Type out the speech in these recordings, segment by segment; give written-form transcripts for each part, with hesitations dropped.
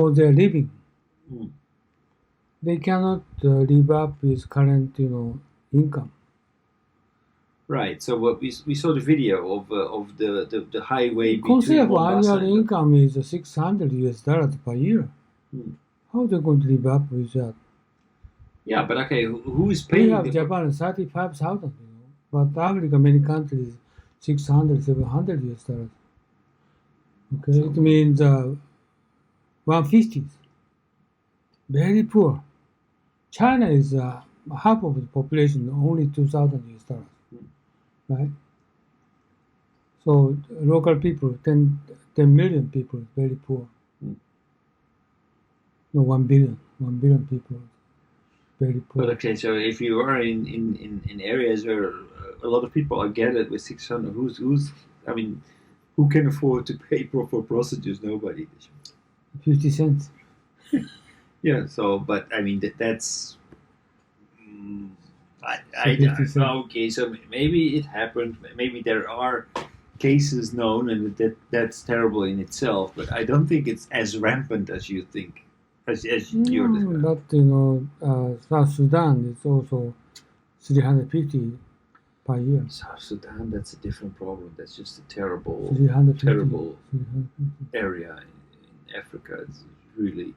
for their living. Mm. They cannot live up with current, income. Right. So what we saw the video of the highway between Consider Mombasa annual income is $600 per year. Hmm. How are they going to live up with that? Yeah, but okay, who is We paying have Japan 35,000, but Africa, many countries, $600, $700. Okay, So- it means 150. Very poor. China is half of the population, only $2,000, right? So local people, 10 million people, very poor. Hmm. No, 1 billion people, very poor. But okay, so if you are in areas where a lot of people are gathered with 600, I mean, who can afford to pay for prostitutes? Nobody. 50 cents. Yeah. So, but I mean that's. I 50 don't cents. know. Okay, so maybe it happened. Maybe there are cases known, and that's terrible in itself. But I don't think it's as rampant as you think, as you're describing. But South Sudan is also 350 per year. South Sudan, that's a different problem. That's just a terrible, 350. terrible 350. area in Africa. It's really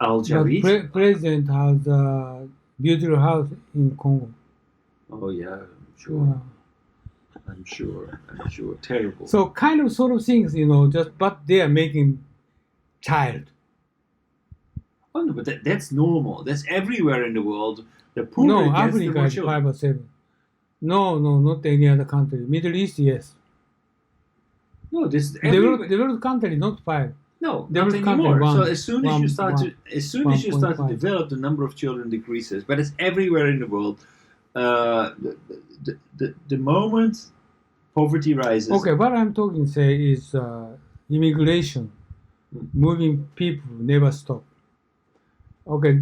Al But Javid. president has a beautiful house in Congo. Oh yeah, I'm sure. Yeah. I'm sure. I'm sure. Terrible. So kind of sort of things, but they are making child. Oh no, but that's normal. That's everywhere in the world. The poorer No, it gets, the Africa more is children. 5 or 7. No, not any other country. Middle East, yes. No, this is everywhere. Developed country, not 5. No, There not was country anymore. So one- as soon as you start to, 1.5. develop, the number of children decreases. But it's everywhere in the world. The moment poverty rises. Okay, what I'm talking say is immigration, moving people never stop. Okay,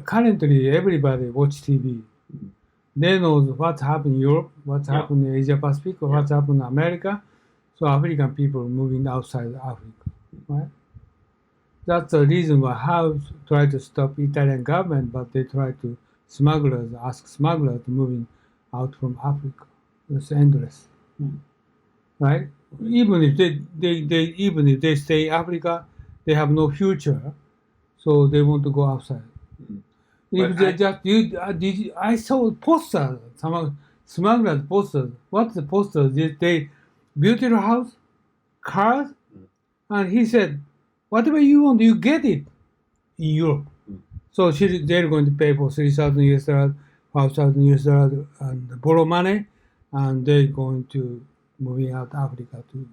currently everybody watch TV. They know what's happening in Europe, what's Yeah. happening in Asia Pacific, what's happening in America. So African people moving outside Africa, right? That's the reason why how try to stop Italian government, but they try to ask smugglers moving out from Africa. It's endless, right? Even if even if they stay in Africa, they have no future, so they want to go outside. If But they I saw posters, some smugglers posters. What's the posters? They beautiful house, cars, and he said, whatever you want, you get it in Europe. So they're going to pay for $3,000, $5,000, and borrow money, and they're going to moving out Africa to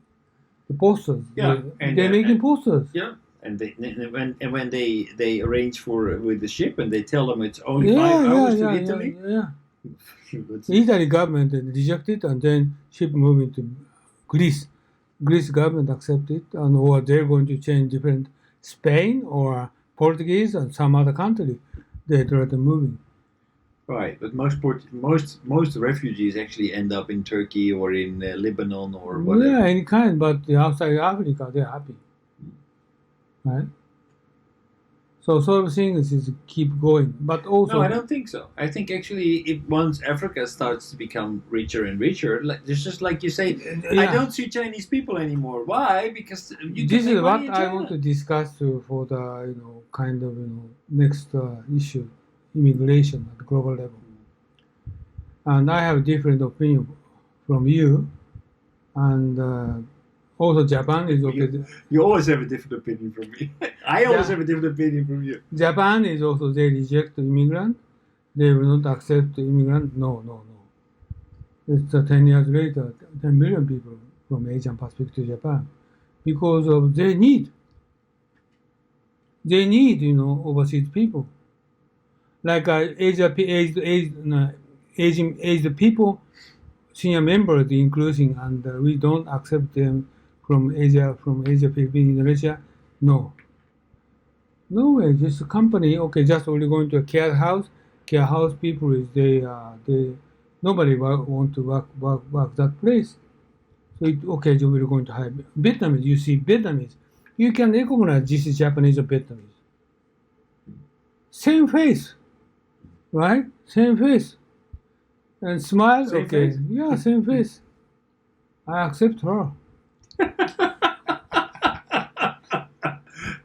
the posters. Yeah, They're making posters. Yeah, and when they arrange for with the ship and they tell them it's only Yeah, 5 hours to yeah, Italy. yeah. That's- Italy government rejected, and then ship moving to Greece. Greece government accepted, and or they're going to change different Spain or Portuguese and some other country. They try to moving. Right, but most refugees actually end up in Turkey or in Lebanon or whatever. Yeah, any kind, but outside Africa they're happy, right? So sort of things is keep going, but also No, I don't think so. I think actually, once Africa starts to become richer and richer, it's just like you say, I Yeah. don't see Chinese people anymore. Why? Because you This can is make what money in I China. want to discuss for the kind of next issue, immigration at the global level. And I have different opinion from you, and also Japan is okay. You always have a different opinion from me. I always Yeah. have a different opinion from you. Japan is also they reject immigrant. They will not accept immigrant. No. It's 10 years later, 10 million people from Asian Pacific to Japan because of their need. They need overseas people. Like aged people, senior members including, and we don't accept them from Asia, Philippines, Indonesia. No way. Just a company. Okay, just only going to a care house. Care house people is they nobody want to work that place. So okay, so we're going to hire Vietnamese. You see Vietnamese you can recognize this is Japanese or Vietnamese. Same face, right? Same face. And smile, Same okay. face? Yeah, same face. I accept her.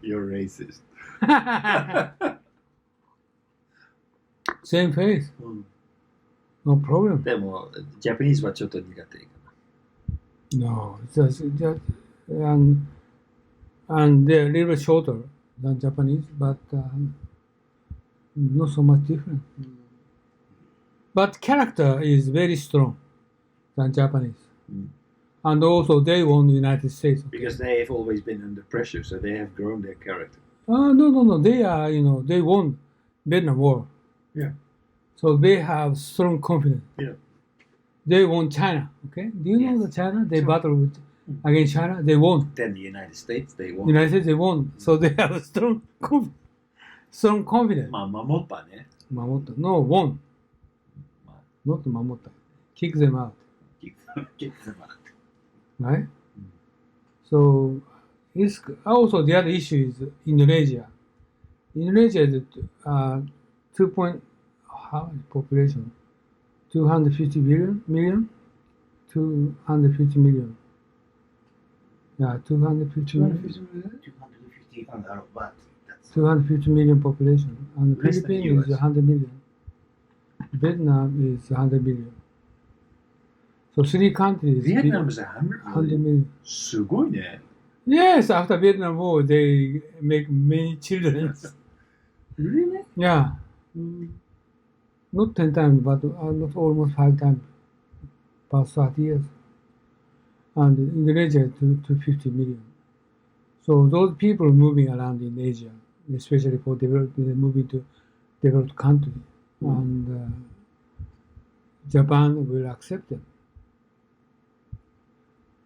You're racist. Same face. うん No problem. でも、ジャパニーズはちょっと苦手かな。 No, just and they're a little shorter than Japanese, but not so much different. But character is very strong than Japanese. Mm. And also they won the United States. Okay? Because they have always been under pressure, so they have grown their character. No. They are, they won Vietnam War. Yeah. So they have strong confidence. Yeah. They won China. Okay. Do you know Yes. the China? They Sure. battled against China. They won. Then the United States, they won. United States, they won. So they have strong confidence. まあ、守ったね。 Mamoto. No, won. まあ、 Not Mamoto. Kick them out. kick them out. Right? So it's also the other issue is Indonesia. Indonesia is 2 point how is population 250 million 250 million. Yeah, 250 million. 250 on the but that's 250 million population, and the Less than Philippines is US. 100 million. Vietnam is 100 million. So three countries. Vietnam is 100 100 million. million. すごいね。 Yes, after Vietnam War, they make many children. Really? Yeah, not 10 times, but not almost 5 times past 30 years. And Indonesia to 50 million. So those people moving around in Asia, especially for moving to developed country, and Japan will accept them.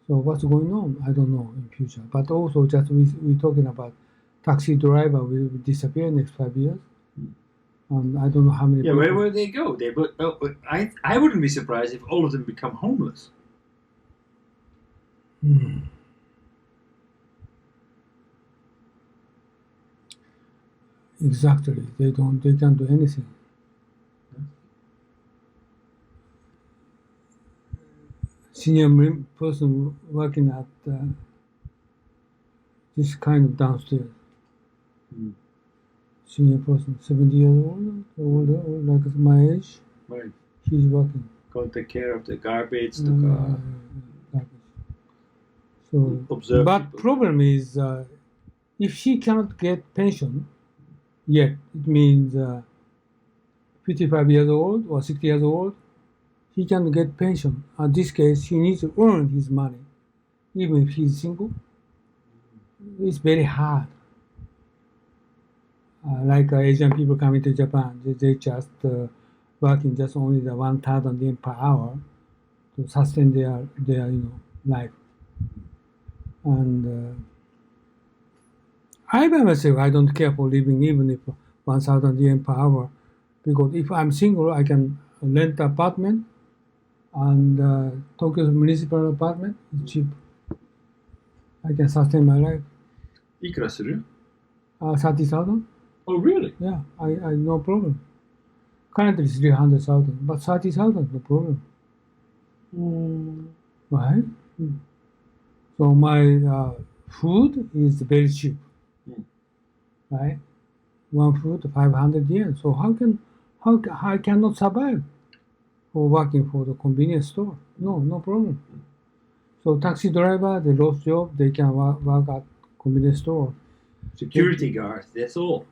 So what's going on? I don't know in future. But also, just we talking about taxi driver will disappear next 5 years, and I don't know how many. Yeah, people. where will they go? I wouldn't be surprised if all of them become homeless. Exactly. They can't do anything. Senior person working at this kind of downstairs. Mm. Senior person, 70 years old, older, like my age, Right. he's working. Go take care of the garbage, Garbage. So, observe but people. problem is, if she cannot get pension yet, it means 55 years old or 60 years old, he can get pension. In this case, he needs to earn his money, even if he's single. It's very hard. Like Asian people coming to Japan, they just working just only the 1,000 yen per hour to sustain their life. And I by myself, I don't care for living even if 1,000 yen per hour, because if I'm single, I can rent an apartment, and Tokyo's municipal apartment is cheap. I can sustain my life. いくらする? 30,000? Oh, really? Yeah, I no problem. Currently 300,000, but 30,000 no problem. Right? So my food is very cheap. Right? One food 500 yen. So how I cannot survive for working for the convenience store? No problem. So taxi driver, they lost job, they can work at convenience store. Security guard, that's all.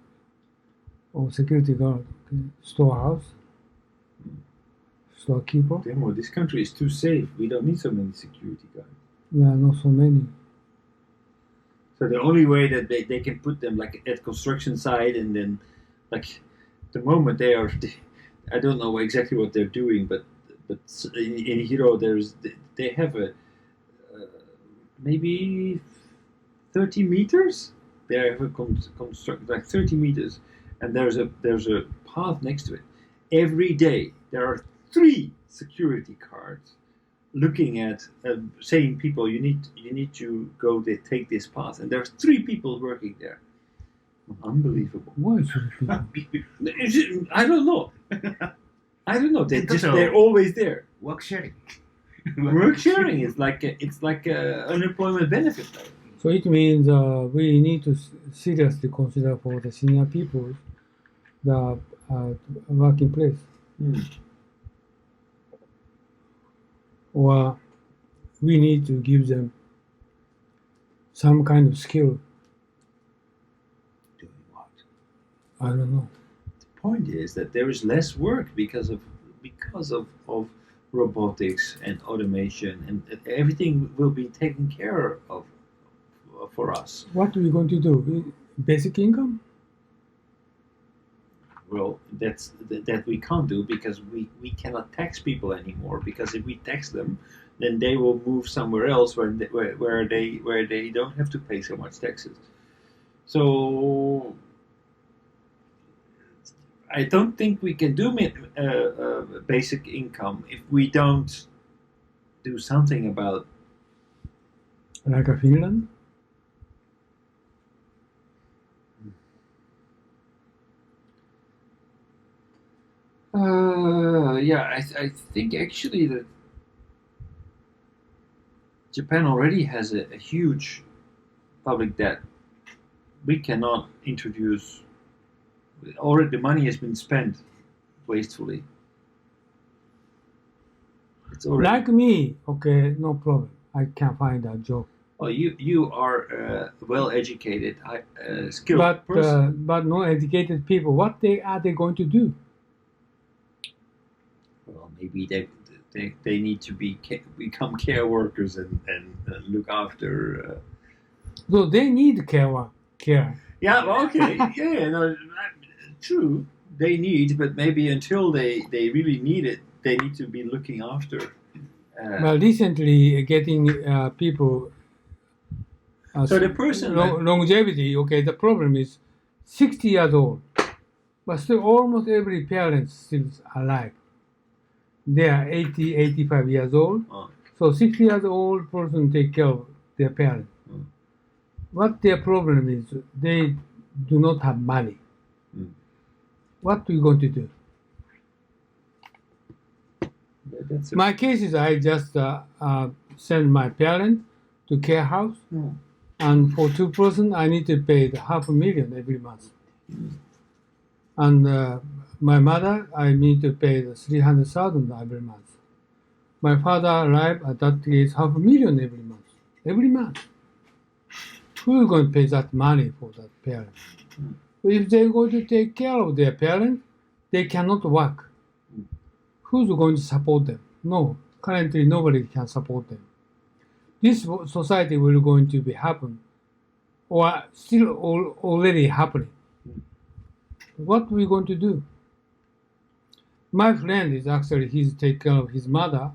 Or security guard, okay. Storehouse, storekeeper. Demo, this country is too safe. We don't need so many security guards. There are not so many. So the only way that they can put them like at construction site, and then like the moment they are, I don't know exactly what they're doing, but in Hiro they have a maybe 30 meters. They have a construct like 30 meters, and there's a path next to it. Every day there are 3 security guards looking at saying people you need to go take this path, and there's 3 people working there. Unbelievable. Why should people? I don't know. I don't know. So- They're always there. Work sharing. Work sharing is like unemployment benefit. So it means we need to seriously consider for the senior people the working place, or we need to give them some kind of skill. Doing what? I don't know. The point is that there is less work because of robotics and automation, and everything will be taken care of for us. What are we going to do? Basic income? Well, that we can't do because we cannot tax people anymore. Because if we tax them, then they will move somewhere else where they don't have to pay so much taxes. So I don't think we can do basic income if we don't do something about. Like a Finland? Yeah, I think actually that Japan already has a huge public debt. We cannot introduce. Already the money has been spent wastefully. It's already. Like me, okay, no problem. I can find a job. Oh, you are well educated, skilled person. But no educated people, what are they going to do? Well, maybe they need to become care workers and look after. So they need care. Yeah, well, okay, yeah, no, true. They need, but maybe until they really need it, they need to be looking after. Well, recently getting people. So the person longevity. Okay, the problem is 60 years old, but still almost every parent still alive. They are 80, 85 years old. Oh. So 60 years old person take care of their parents. What their problem is, they do not have money. What are you going to do? My case is I just send my parents to care house, and for 2 person I need to pay $500,000 every month. And my mother, I need to pay the $300,000 every month. My father arrived at that is $500,000 every month. Every month. Who is going to pay that money for that parent? If they're going to take care of their parents, they cannot work. Who's going to support them? No, currently nobody can support them. This society will going to be happen, or still already happening. What are we going to do? My friend is actually he's take care of his mother.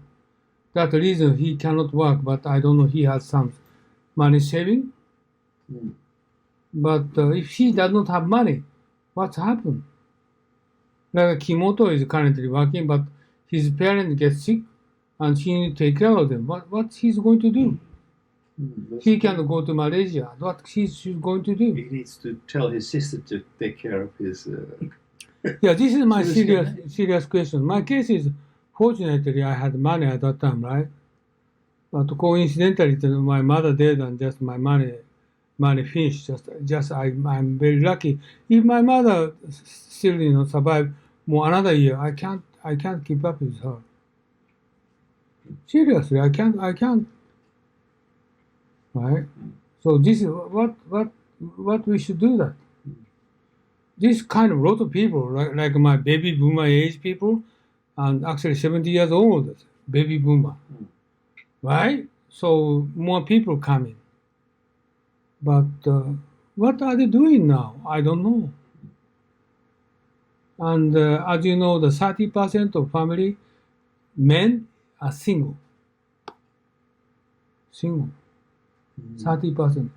That's the reason he cannot work, but I don't know, he has some money saving. But if he does not have money, what's happened? Like Kimoto is currently working, but his parents get sick and he needs to take care of them. What he's going to do? He can go to Malaysia. What he's going to do? He needs to tell his sister to take care of his. Yeah, this is my serious question. My case is, fortunately, I had money at that time, right? But coincidentally, my mother died and just my money finished. I'm very lucky. If my mother still survive more another year, I can't keep up with her. Seriously, I can't. Right? So this is what we should do that. This kind of lot of people, like my baby boomer age people, and actually 70 years old, baby boomer, right? So more people coming. But what are they doing now? I don't know. And as you know, the 30% of family men are single. 30%.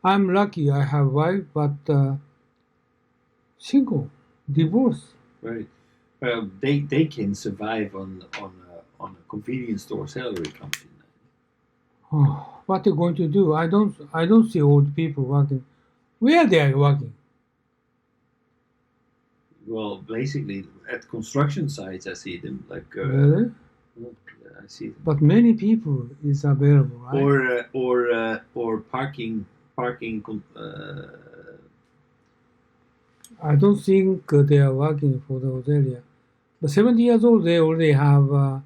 I'm lucky I have wife, but single, divorce. Right. They can survive on on a convenience store salary comes in. Oh, what they're going to do? I don't see old people working. Where they are working? Well, basically at construction sites, I see them like. Really? I see them. But many people is available, right? Or parking. I don't think they are working for those area. But 70 years old, they already have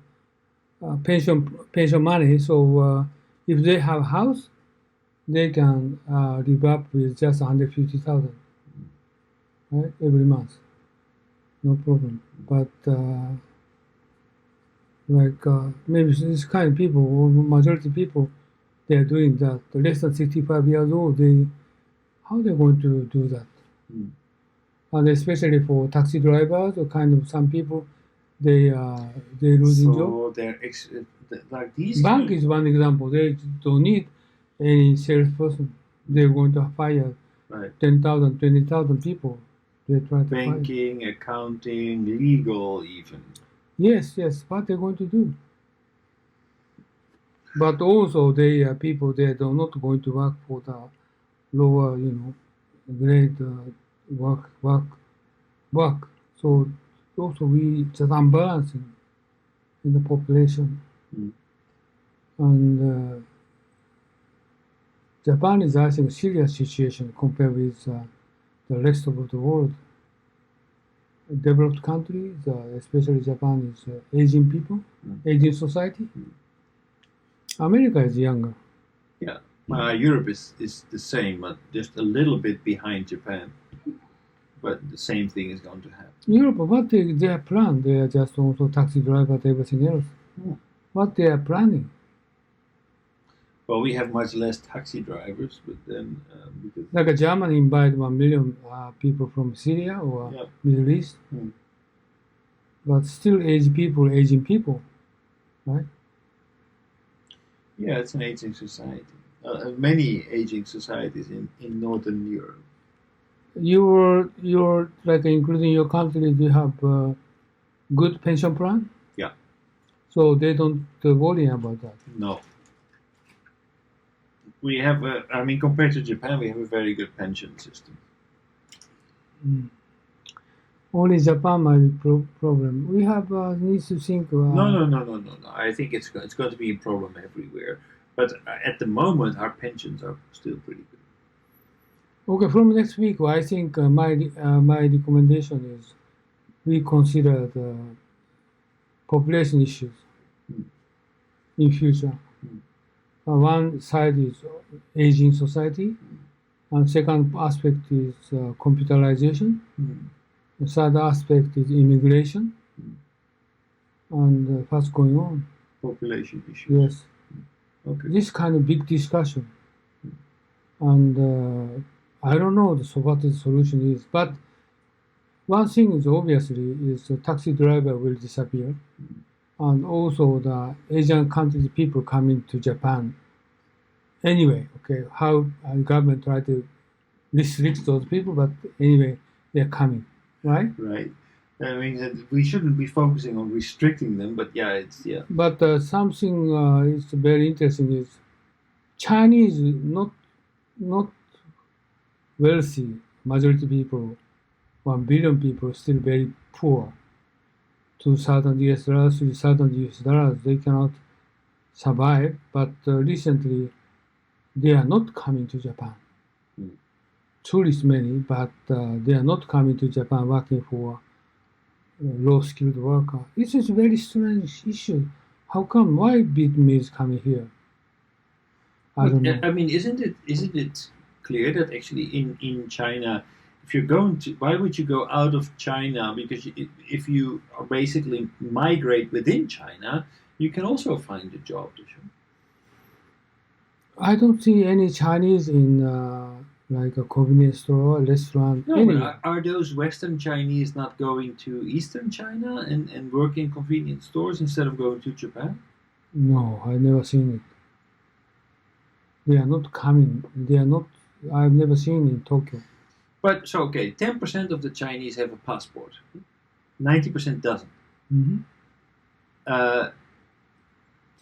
pension money. So if they have house, they can live up with just 150,000, right, every month, no problem. But maybe this kind of people, or majority people, they are doing that. Less than 65 years old, how they going to do that? And especially for taxi drivers or kind of some people, they losing job. So they're like these. Bank is one example. They don't need any salesperson. They're going to fire Right. 10,000, 20,000 people. They try to fire. Banking, accounting, legal, even. Yes. What they're going to do? But also they are people. They are not going to work for the lower, grade work. So also we just unbalancing in the population. And Japan is, I think, a serious situation compared with the rest of the world. Developed countries, especially Japan, is aging people, aging society. America is younger. Yeah. Europe is the same, but just a little bit behind Japan. But the same thing is going to happen. Europe, what they are planning, they are just also taxi drivers, everything else. What they are planning? Well, we have much less taxi drivers, but then because Like Germany invite 1 million people from Syria or Middle East, but still aging people, right? Yeah, it's an aging society. Many aging societies in Northern Europe. You're like including your country, do you have good pension plan? Yeah. So they don't worry about that. No. We have, compared to Japan, we have a very good pension system. Only Japan might be problem. We have needs to think. No. I think it's going to be a problem everywhere. But at the moment, our pensions are still pretty good. Okay, from next week, I think my recommendation is we consider the population issues in future. One side is aging society, and second aspect is computerization. The third aspect is immigration, and what's going on. Population issues. Yes. Okay. This kind of big discussion, and I don't know what the solution is, but one thing is obviously is the taxi driver will disappear, and also the Asian countries people coming to Japan. Anyway, okay, how government try to restrict those people, but anyway, they're coming, right? Right. We shouldn't be focusing on restricting them, but But something is very interesting is Chinese not wealthy majority people, 1 billion people still very poor. 2,000 US dollars, 3,000 US dollars, they cannot survive. But recently, they are not coming to Japan. Tourists many, but they are not coming to Japan working for low-skilled worker. This is a very strange issue. How come? Why Vietnamese coming here? I don't know. Isn't it clear that actually in China, if you're going to, why would you go out of China? Because if you basically migrate within China, you can also find a job. I don't see any Chinese in like a convenience store, restaurant. No, anyway. but are those Western Chinese not going to Eastern China and working in convenience stores instead of going to Japan? No, I've never seen it. They are not coming. They are not. I've never seen in Tokyo. But 10% of the Chinese have a passport. 90% doesn't.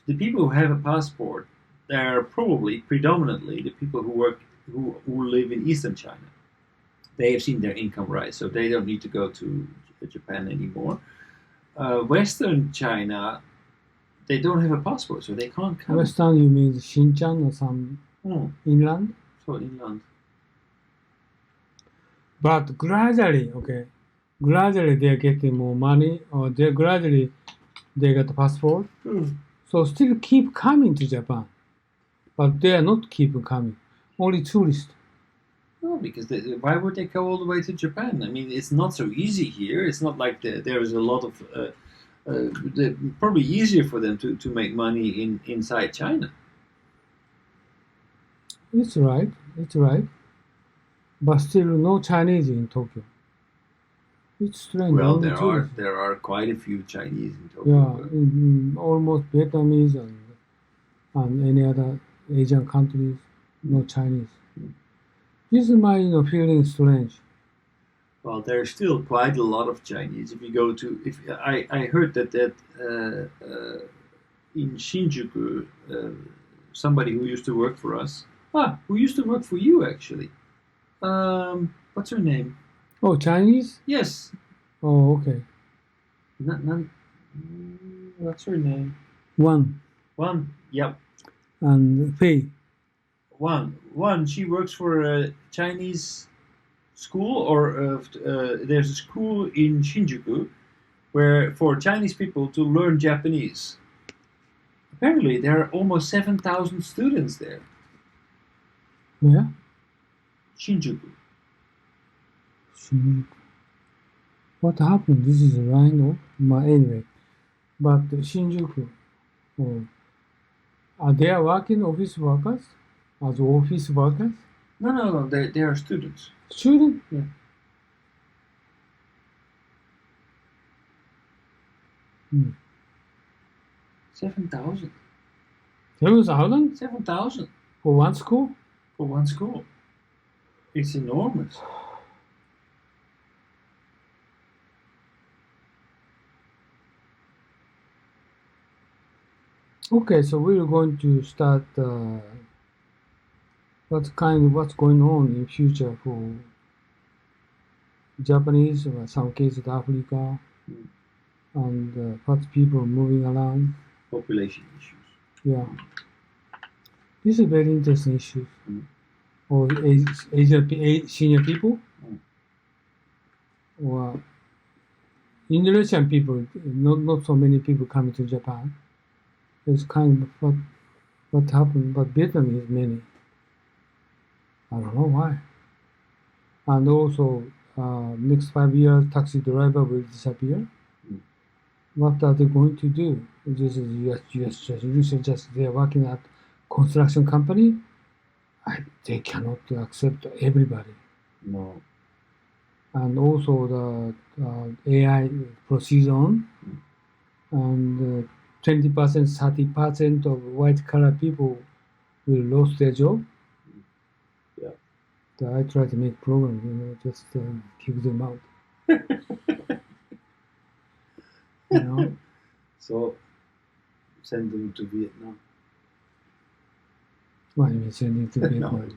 the people who have a passport, they're probably predominantly the people who live in Eastern China. They have seen their income rise, so they don't need to go to Japan anymore. Western China, they don't have a passport, so they can't come. Western, you mean Xinjiang or some inland? So inland. But gradually, gradually they're getting more money, or gradually they get a passport. So still keep coming to Japan, but they are not keep coming. Only tourists. No, because why would they go all the way to Japan? I mean, it's not so easy here. It's not like there is a lot of. Probably easier for them to make money inside China. It's right. But still no Chinese in Tokyo. It's strange. Well, tourists. there are quite a few Chinese in Tokyo. Yeah, almost Vietnamese and any other Asian countries, no Chinese. This is my feeling strange. Well, there's still quite a lot of Chinese. If you go to, I heard that in Shinjuku, somebody who used to work for us, who used to work for you actually. What's her name? Oh, Chinese? Yes. Oh, okay. What's her name? One. Yep. And Fei. One. She works for a Chinese school, or there's a school in Shinjuku where for Chinese people to learn Japanese. Apparently, there are almost 7,000 students there. Yeah. Shinjuku. What happened? This is a rhino. Anyway, but Shinjuku. Are they working office workers? As office workers? No. They are students. Student? Yeah. 7,000. 7,000? 7,000 For one school? for one school. It's enormous. Okay, so we're going to start what's going on in future for Japanese, or some cases Africa, and what people moving around. Population issues. Yeah. This is very interesting issue. Or senior people, or Indonesian people, not so many people coming to Japan. It's kind of what happened, but Vietnamese many. I don't know why. And also, next 5 years, taxi driver will disappear. What are they going to do? This is just they're working at construction company. They cannot accept everybody. No. And also the AI proceeds on, and 20%, 30% of white collar people will lose their job. Yeah. So I try to make program, just kick them out. So send them to Vietnam. What do you mean sending to Vietnam? No.